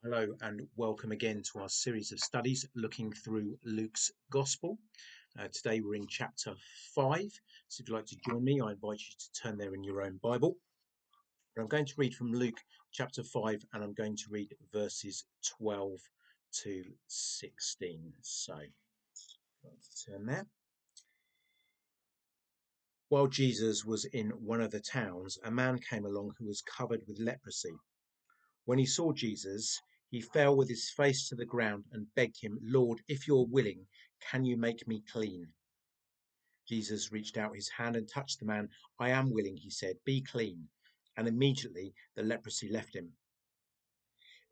Hello and welcome again to our series of studies looking through Luke's Gospel. Today we're in chapter 5. So if you'd like to join me, I invite you to turn there in your own Bible. I'm going to read from Luke chapter 5 and I'm going to read verses 12 to 16. So let's turn there. While Jesus was in one of the towns, a man came along who was covered with leprosy. When he saw Jesus, he fell with his face to the ground and begged him, "Lord, if you're willing, can you make me clean?" Jesus reached out his hand and touched the man. "I am willing," he said, "be clean." And immediately the leprosy left him.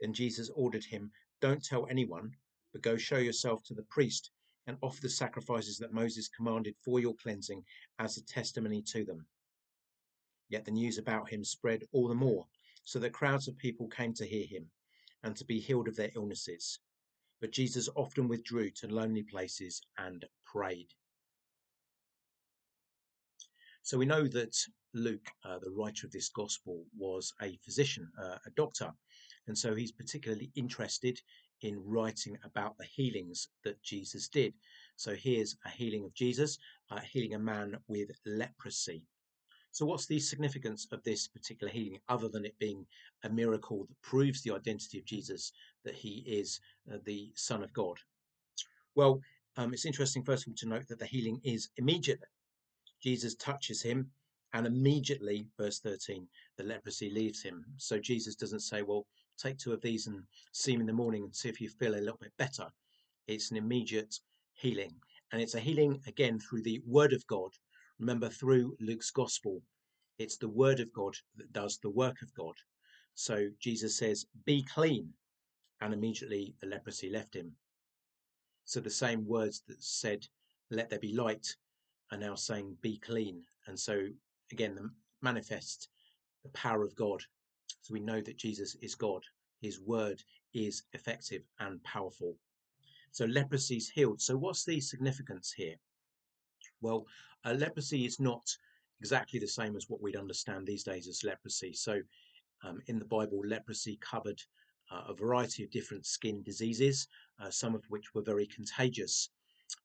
Then Jesus ordered him, "Don't tell anyone, but go show yourself to the priest and offer the sacrifices that Moses commanded for your cleansing as a testimony to them." Yet the news about him spread all the more, so that crowds of people came to hear him and to be healed of their illnesses. But Jesus often withdrew to lonely places and prayed. So we know that Luke, the writer of this gospel, was a physician, a doctor. And so he's particularly interested in writing about the healings that Jesus did. So here's a healing of Jesus, healing a man with leprosy. So what's the significance of this particular healing, other than it being a miracle that proves the identity of Jesus, that he is the Son of God? Well, it's interesting, first of all, to note that the healing is immediate. Jesus touches him, and immediately, verse 13, the leprosy leaves him. So Jesus doesn't say, well, take 2 of these and see him in the morning and see if you feel a little bit better. It's an immediate healing. And it's a healing, again, through the word of God. Remember, through Luke's gospel, it's the word of God that does the work of God. So Jesus says, "Be clean," and immediately the leprosy left him. So the same words that said, "Let there be light," are now saying, "Be clean." And so again, manifest the power of God. So we know that Jesus is God. His word is effective and powerful. So leprosy is healed. So what's the significance here? Well, leprosy is not exactly the same as what we'd understand these days as leprosy. So in the Bible, leprosy covered a variety of different skin diseases, some of which were very contagious.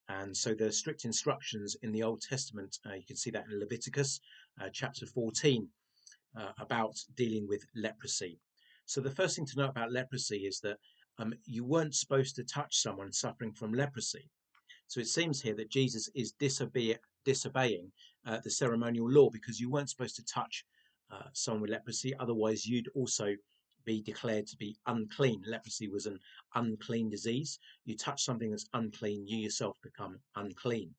And so there are strict instructions in the Old Testament. You can see that in Leviticus chapter 14 about dealing with leprosy. So the first thing to know about leprosy is that you weren't supposed to touch someone suffering from leprosy. So it seems here that Jesus is disobeying the ceremonial law, because you weren't supposed to touch someone with leprosy. Otherwise, you'd also be declared to be unclean. Leprosy was an unclean disease. You touch something that's unclean, you yourself become unclean.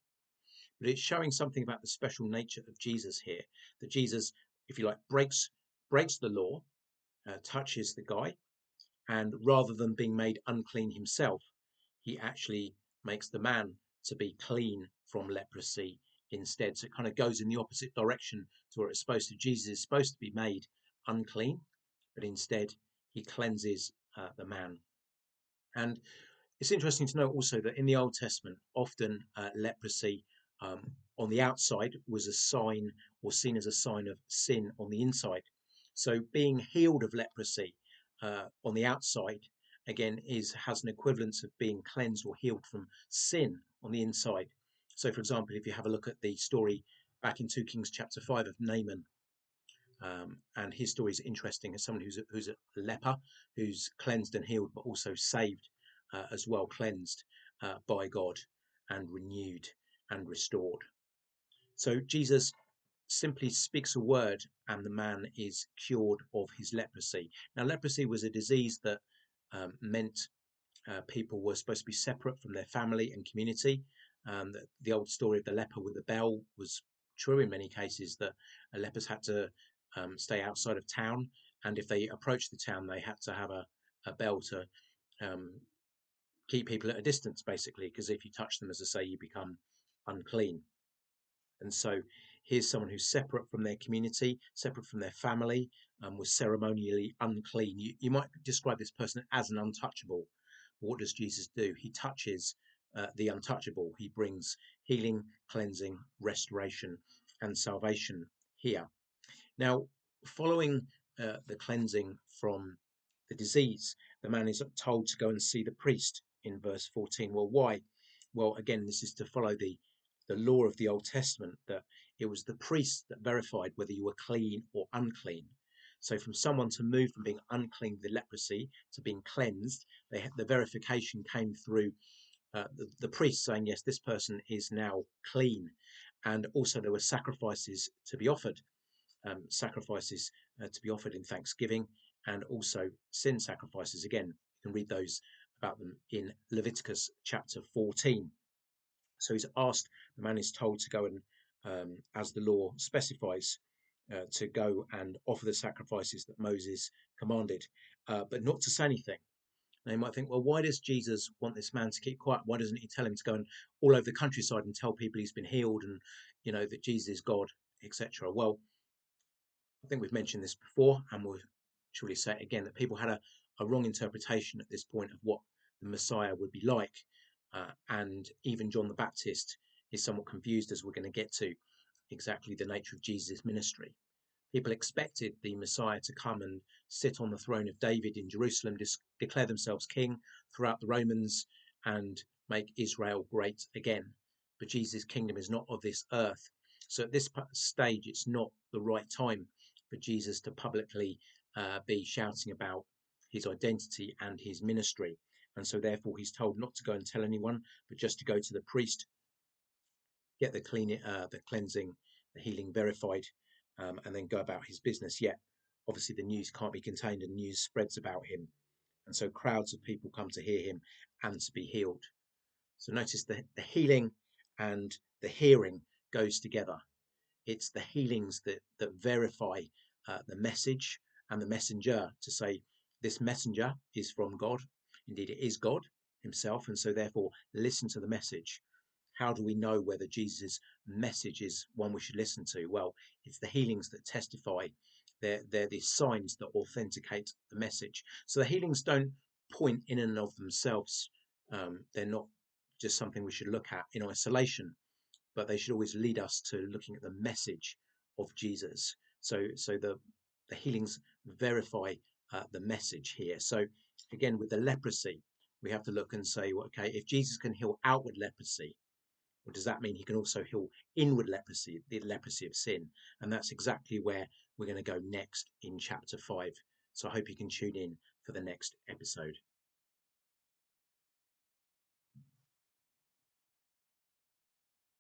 But it's showing something about the special nature of Jesus here, that Jesus, if you like, breaks the law, touches the guy, and rather than being made unclean himself, he actually makes the man to be clean from leprosy instead. So it kind of goes in the opposite direction to where it's supposed to. Jesus is supposed to be made unclean, but instead he cleanses the man. And it's interesting to note also that in the Old Testament, often leprosy on the outside was a sign, or seen as a sign of sin on the inside. So being healed of leprosy on the outside, again, has an equivalence of being cleansed or healed from sin on the inside. So, for example, if you have a look at the story back in 2 Kings chapter 5 of Naaman, and his story is interesting as someone who's a leper, who's cleansed and healed, but also saved as well, cleansed by God and renewed and restored. So Jesus simply speaks a word and the man is cured of his leprosy. Now, leprosy was a disease that meant people were supposed to be separate from their family and community. The old story of the leper with the bell was true in many cases, that lepers had to stay outside of town, and if they approached the town, they had to have a bell to keep people at a distance, basically, because if you touch them, as I say, you become unclean. And so here's someone who's separate from their community, separate from their family, was ceremonially unclean. You might describe this person as an untouchable. But what does Jesus do? He touches the untouchable. He brings healing, cleansing, restoration, and salvation here. Now, following the cleansing from the disease. The man is told to go and see the priest in verse 14. Well, why? Well, again, this is to follow the law of the Old Testament, that it was the priest that verified whether you were clean or unclean. So from someone to move from being unclean with leprosy to being cleansed, the verification came through the priest saying, yes, this person is now clean. And also there were sacrifices to be offered, to be offered in thanksgiving, and also sin sacrifices. Again, you can read those about them in Leviticus chapter 14. So he's asked, the man is told to go and, as the law specifies, to go and offer the sacrifices that Moses commanded, but not to say anything. Now you might think, well, why does Jesus want this man to keep quiet? Why doesn't he tell him to go and all over the countryside and tell people he's been healed and, that Jesus is God, etc.? Well, I think we've mentioned this before, and we'll surely say it again, that people had a wrong interpretation at this point of what the Messiah would be like. And even John the Baptist is somewhat confused, as we're going to get to, exactly the nature of Jesus' ministry. People expected the Messiah to come and sit on the throne of David in Jerusalem, declare themselves king throughout the Romans, and make Israel great again. But Jesus' kingdom is not of this earth. So at this stage, it's not the right time for Jesus to publicly be shouting about his identity and his ministry. And so therefore he's told not to go and tell anyone, but just to go to the priest, get the cleansing, the healing verified, and then go about his business. Yet, obviously, the news can't be contained, and news spreads about him. And so crowds of people come to hear him and to be healed. So notice the healing and the hearing goes together. It's the healings that verify the message and the messenger, to say this messenger is from God. Indeed, it is God himself. And so therefore, listen to the message. How do we know whether Jesus' message is one we should listen to? Well, it's the healings that testify. They're the signs that authenticate the message. So the healings don't point in and of themselves. They're not just something we should look at in isolation, but they should always lead us to looking at the message of Jesus. So the healings verify the message here. So again, with the leprosy, we have to look and say, well, okay, if Jesus can heal outward leprosy, or does that mean he can also heal inward leprosy, the leprosy of sin? And that's exactly where we're going to go next in chapter 5. So I hope you can tune in for the next episode.